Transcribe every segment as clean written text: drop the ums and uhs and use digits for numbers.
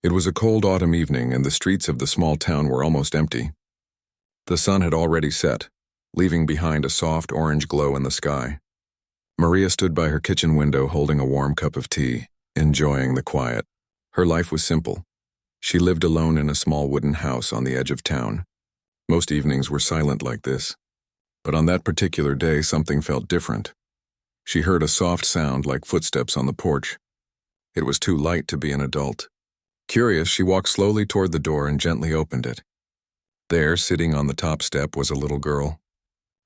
It was a cold autumn evening, and the streets of the small town were almost empty. The sun had already set, leaving behind a soft orange glow in the sky. Maria stood by her kitchen window holding a warm cup of tea, enjoying the quiet. Her life was simple. She lived alone in a small wooden house on the edge of town. Most evenings were silent like this. But on that particular day, something felt different. She heard a soft sound like footsteps on the porch. It was too light to be an adult. Curious, she walked slowly toward the door and gently opened it. There, sitting on the top step, was a little girl.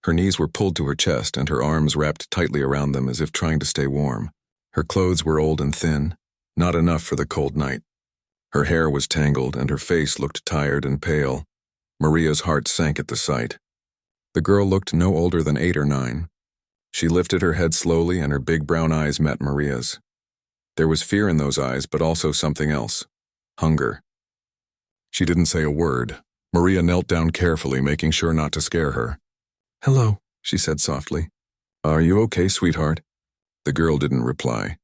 Her knees were pulled to her chest and her arms wrapped tightly around them as if trying to stay warm. Her clothes were old and thin, not enough for the cold night. Her hair was tangled and her face looked tired and pale. Maria's heart sank at the sight. The girl looked no older than 8 or 9. She lifted her head slowly and her big brown eyes met Maria's. There was fear in those eyes, but also something else. Hunger. She didn't say a word. Maria knelt down carefully, making sure not to scare her. "Hello," she said softly. "Are you okay, sweetheart?" The girl didn't reply.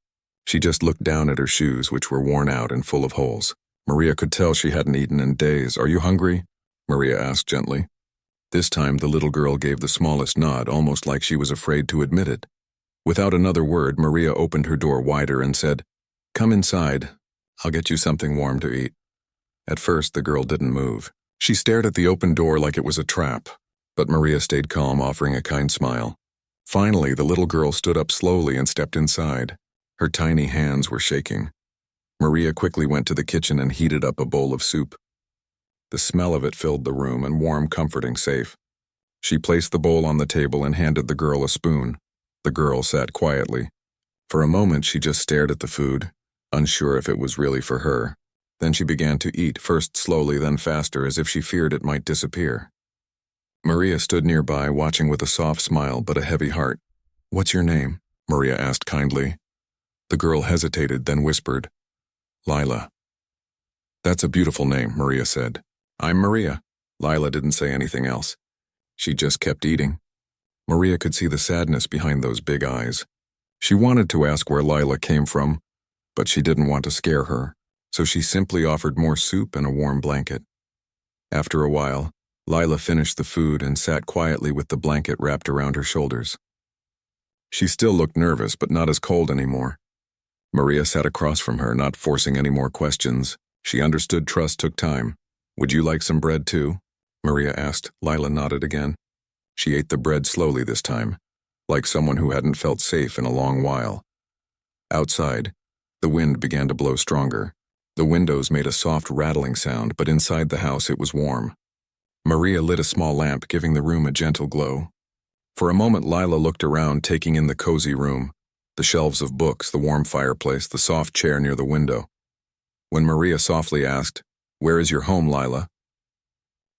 She just looked down at her shoes, which were worn out and full of holes. Maria could tell she hadn't eaten in days. "Are you hungry?" Maria asked gently. This time the little girl gave the smallest nod, almost like she was afraid to admit it. Without another word, Maria opened her door wider and said, "Come inside. I'll get you something warm to eat." At first, the girl didn't move. She stared at the open door like it was a trap, but Maria stayed calm, offering a kind smile. Finally, the little girl stood up slowly and stepped inside. Her tiny hands were shaking. Maria quickly went to the kitchen and heated up a bowl of soup. The smell of it filled the room, and warm, comforting, safe. She placed the bowl on the table and handed the girl a spoon. The girl sat quietly. For a moment, she just stared at the food, unsure if it was really for her. Then she began to eat, first slowly, then faster, as if she feared it might disappear. Maria stood nearby, watching with a soft smile but a heavy heart. "What's your name?" Maria asked kindly. The girl hesitated, then whispered, "Lila." "That's a beautiful name," Maria said. "I'm Maria." Lila didn't say anything else. She just kept eating. Maria could see the sadness behind those big eyes. She wanted to ask where Lila came from, but she didn't want to scare her, so she simply offered more soup and a warm blanket. After a while, Lila finished the food and sat quietly with the blanket wrapped around her shoulders. She still looked nervous, but not as cold anymore. Maria sat across from her, not forcing any more questions. She understood trust took time. "Would you like some bread too?" Maria asked. Lila nodded again. She ate the bread slowly this time, like someone who hadn't felt safe in a long while. Outside, the wind began to blow stronger. The windows made a soft rattling sound, but inside the house it was warm. Maria lit a small lamp, giving the room a gentle glow. For a moment, Lila looked around, taking in the cozy room, the shelves of books, the warm fireplace, the soft chair near the window. When Maria softly asked, "Where is your home, Lila?"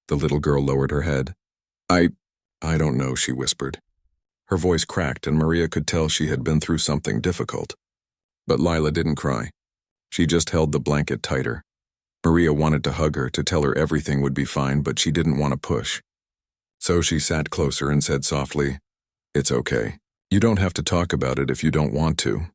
the little girl lowered her head. I don't know," she whispered. Her voice cracked, and Maria could tell she had been through something difficult. But Lila didn't cry. She just held the blanket tighter. Maria wanted to hug her, to tell her everything would be fine, but she didn't want to push. So she sat closer and said softly, "It's okay. You don't have to talk about it if you don't want to."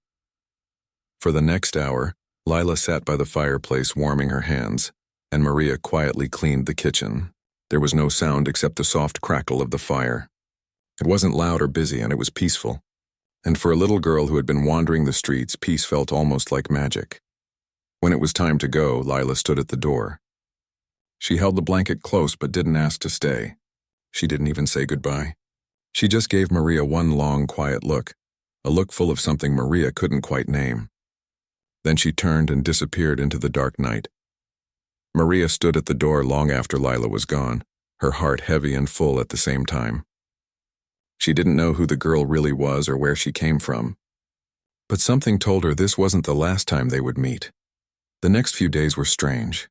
For the next hour, Lila sat by the fireplace warming her hands, and Maria quietly cleaned the kitchen. There was no sound except the soft crackle of the fire. It wasn't loud or busy, and it was peaceful. And for a little girl who had been wandering the streets, peace felt almost like magic. When it was time to go, Lila stood at the door. She held the blanket close but didn't ask to stay. She didn't even say goodbye. She just gave Maria one long, quiet look, a look full of something Maria couldn't quite name. Then she turned and disappeared into the dark night. Maria stood at the door long after Lila was gone, her heart heavy and full at the same time. She didn't know who the girl really was or where she came from. But something told her this wasn't the last time they would meet. The next few days were strange.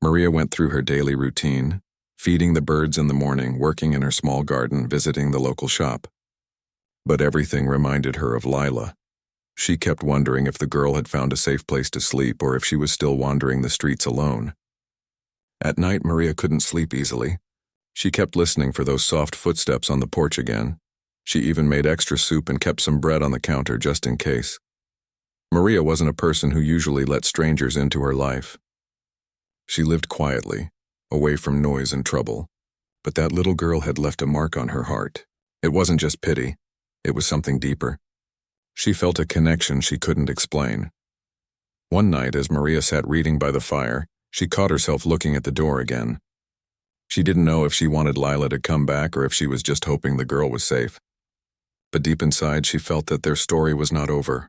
Maria went through her daily routine, feeding the birds in the morning, working in her small garden, visiting the local shop. But everything reminded her of Lila. She kept wondering if the girl had found a safe place to sleep or if she was still wandering the streets alone. At night, Maria couldn't sleep easily. She kept listening for those soft footsteps on the porch again. She even made extra soup and kept some bread on the counter just in case. Maria wasn't a person who usually let strangers into her life. She lived quietly, away from noise and trouble. But that little girl had left a mark on her heart. It wasn't just pity. It was something deeper. She felt a connection she couldn't explain. One night, as Maria sat reading by the fire, she caught herself looking at the door again. She didn't know if she wanted Lila to come back or if she was just hoping the girl was safe. But deep inside, she felt that their story was not over.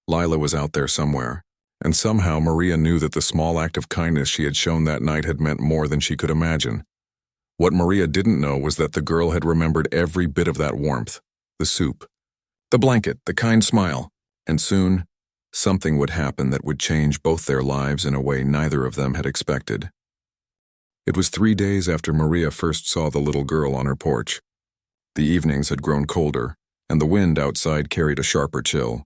Lila was out there somewhere, and somehow Maria knew that the small act of kindness she had shown that night had meant more than she could imagine. What Maria didn't know was that the girl had remembered every bit of that warmth, the soup, the blanket, the kind smile, and soon, something would happen that would change both their lives in a way neither of them had expected. It was 3 days after Maria first saw the little girl on her porch. The evenings had grown colder, and the wind outside carried a sharper chill.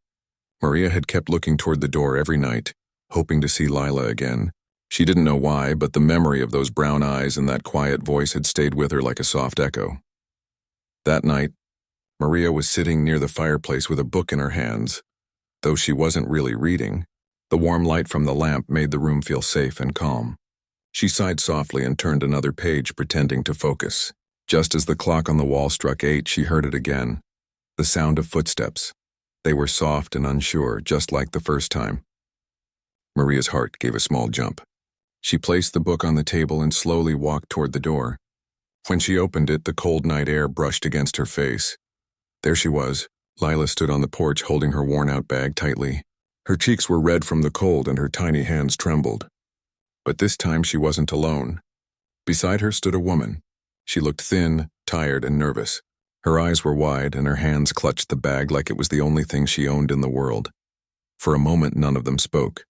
Maria had kept looking toward the door every night, hoping to see Lila again. She didn't know why, but the memory of those brown eyes and that quiet voice had stayed with her like a soft echo. That night, Maria was sitting near the fireplace with a book in her hands. Though she wasn't really reading, the warm light from the lamp made the room feel safe and calm. She sighed softly and turned another page, pretending to focus. Just as the clock on the wall struck 8, she heard it again. The sound of footsteps. They were soft and unsure, just like the first time. Maria's heart gave a small jump. She placed the book on the table and slowly walked toward the door. When she opened it, the cold night air brushed against her face. There she was. Lila stood on the porch holding her worn-out bag tightly. Her cheeks were red from the cold and her tiny hands trembled. But this time she wasn't alone. Beside her stood a woman. She looked thin, tired, and nervous. Her eyes were wide and her hands clutched the bag like it was the only thing she owned in the world. For a moment, none of them spoke.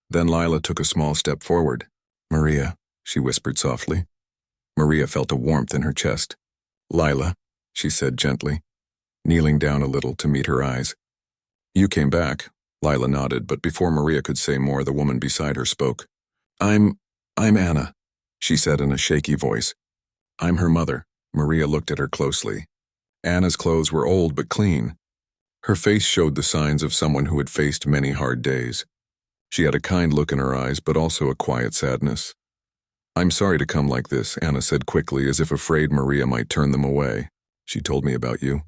Then Lila took a small step forward. "Maria," she whispered softly. Maria felt a warmth in her chest. "Lila," she said gently, kneeling down a little to meet her eyes. "You came back." Lila nodded, but before Maria could say more, the woman beside her spoke. I'm Anna," she said in a shaky voice. "I'm her mother." Maria looked at her closely. Anna's clothes were old but clean. Her face showed the signs of someone who had faced many hard days. She had a kind look in her eyes, but also a quiet sadness. "I'm sorry to come like this," Anna said quickly, as if afraid Maria might turn them away. "She told me about you.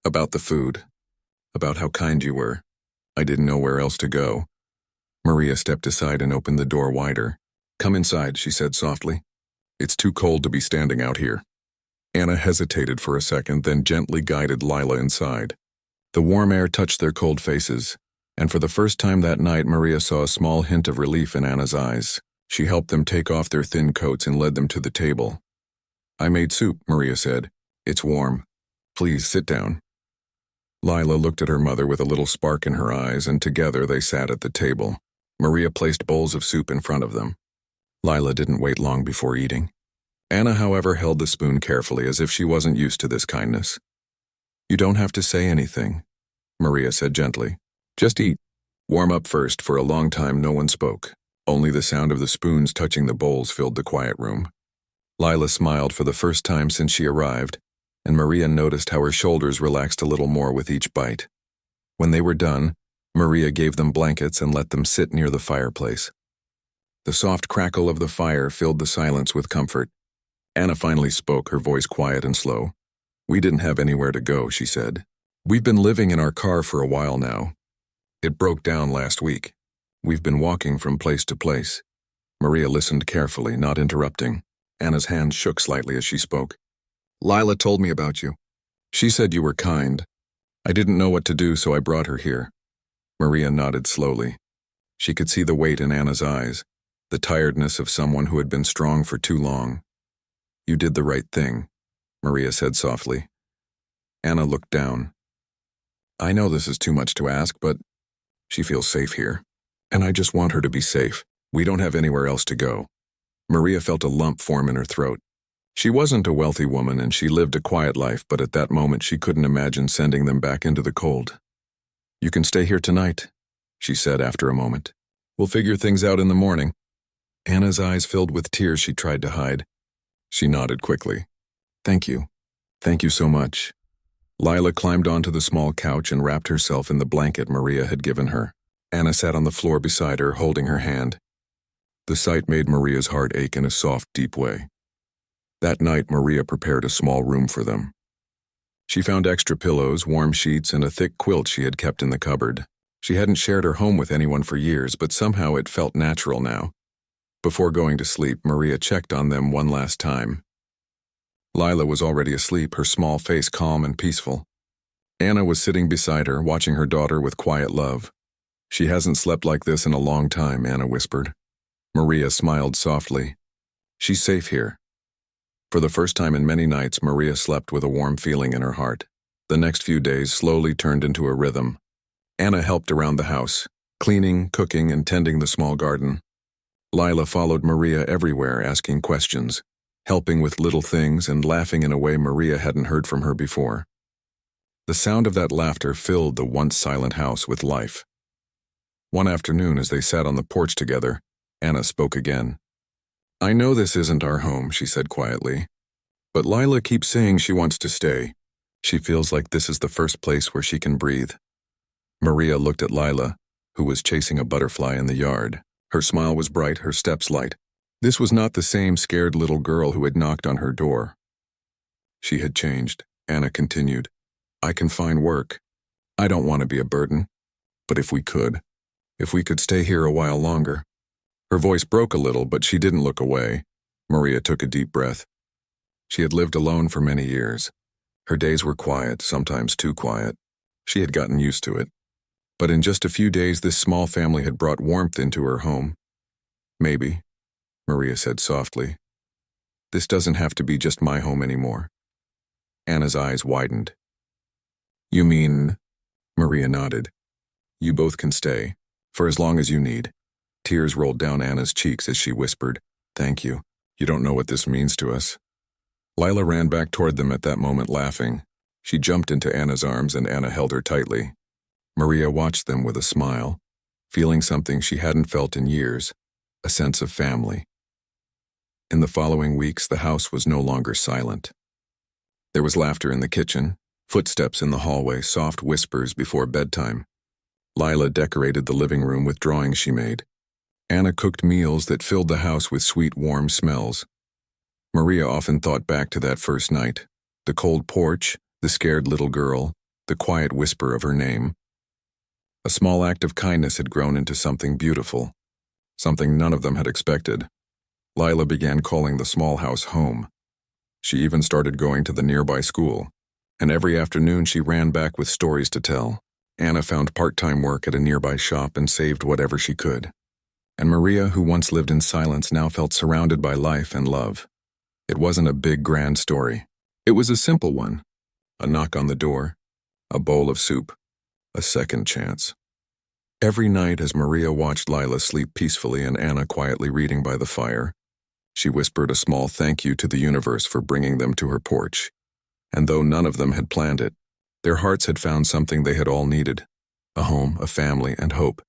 About the food. About how kind you were. I didn't know where else to go." Maria stepped aside and opened the door wider. "Come inside," she said softly. "It's too cold to be standing out here." Anna hesitated for a second, then gently guided Lila inside. The warm air touched their cold faces, and for the first time that night Maria saw a small hint of relief in Anna's eyes. She helped them take off their thin coats and led them to the table. "I made soup," Maria said. "It's warm. Please sit down." Lila looked at her mother with a little spark in her eyes, and together they sat at the table. Maria placed bowls of soup in front of them. Lila didn't wait long before eating. Anna, however, held the spoon carefully, as if she wasn't used to this kindness. "You don't have to say anything," Maria said gently. "Just eat. Warm up first." For a long time no one spoke. Only the sound of the spoons touching the bowls filled the quiet room. Lila smiled for the first time since she arrived, and Maria noticed how her shoulders relaxed a little more with each bite. When they were done, Maria gave them blankets and let them sit near the fireplace. The soft crackle of the fire filled the silence with comfort. Anna finally spoke, her voice quiet and slow. "We didn't have anywhere to go," she said. "We've been living in our car for a while now. It broke down last week. We've been walking from place to place." Maria listened carefully, not interrupting. Anna's hand shook slightly as she spoke. "Lila told me about you. She said you were kind. I didn't know what to do, so I brought her here." Maria nodded slowly. She could see the weight in Anna's eyes, the tiredness of someone who had been strong for too long. "You did the right thing," Maria said softly. Anna looked down. "I know this is too much to ask, but she feels safe here. And I just want her to be safe. We don't have anywhere else to go." Maria felt a lump form in her throat. She wasn't a wealthy woman and she lived a quiet life, but at that moment she couldn't imagine sending them back into the cold. "You can stay here tonight," she said after a moment. "We'll figure things out in the morning." Anna's eyes filled with tears she tried to hide. She nodded quickly. "Thank you. Thank you so much." Lila climbed onto the small couch and wrapped herself in the blanket Maria had given her. Anna sat on the floor beside her, holding her hand. The sight made Maria's heart ache in a soft, deep way. That night, Maria prepared a small room for them. She found extra pillows, warm sheets, and a thick quilt she had kept in the cupboard. She hadn't shared her home with anyone for years, but somehow it felt natural now. Before going to sleep, Maria checked on them one last time. Lila was already asleep, her small face calm and peaceful. Anna was sitting beside her, watching her daughter with quiet love. "She hasn't slept like this in a long time," Anna whispered. Maria smiled softly. "She's safe here." For the first time in many nights, Maria slept with a warm feeling in her heart. The next few days slowly turned into a rhythm. Anna helped around the house, cleaning, cooking, and tending the small garden. Lila followed Maria everywhere, asking questions, helping with little things, and laughing in a way Maria hadn't heard from her before. The sound of that laughter filled the once silent house with life. One afternoon, as they sat on the porch together, Anna spoke again. "I know this isn't our home," she said quietly, "but Lila keeps saying she wants to stay. She feels like this is the first place where she can breathe." Maria looked at Lila, who was chasing a butterfly in the yard. Her smile was bright, her steps light. This was not the same scared little girl who had knocked on her door. She had changed. Anna continued, "I can find work. I don't want to be a burden. But if we could stay here a while longer." Her voice broke a little, but she didn't look away. Maria took a deep breath. She had lived alone for many years. Her days were quiet, sometimes too quiet. She had gotten used to it. But in just a few days, this small family had brought warmth into her home. "Maybe," Maria said softly, "this doesn't have to be just my home anymore." Anna's eyes widened. "You mean?" Maria nodded. "You both can stay, for as long as you need." Tears rolled down Anna's cheeks as she whispered, "Thank you. You don't know what this means to us." Lila ran back toward them at that moment, laughing. She jumped into Anna's arms and Anna held her tightly. Maria watched them with a smile, feeling something she hadn't felt in years, a sense of family. In the following weeks, the house was no longer silent. There was laughter in the kitchen, footsteps in the hallway, soft whispers before bedtime. Lila decorated the living room with drawings she made. Anna cooked meals that filled the house with sweet, warm smells. Maria often thought back to that first night, the cold porch, the scared little girl, the quiet whisper of her name. A small act of kindness had grown into something beautiful, something none of them had expected. Lila began calling the small house home. She even started going to the nearby school, and every afternoon she ran back with stories to tell. Anna found part-time work at a nearby shop and saved whatever she could. And Maria, who once lived in silence, now felt surrounded by life and love. It wasn't a big, grand story. It was a simple one. A knock on the door, a bowl of soup, a second chance. Every night as Maria watched Lila sleep peacefully and Anna quietly reading by the fire, she whispered a small thank you to the universe for bringing them to her porch. And though none of them had planned it, their hearts had found something they had all needed, a home, a family, and hope.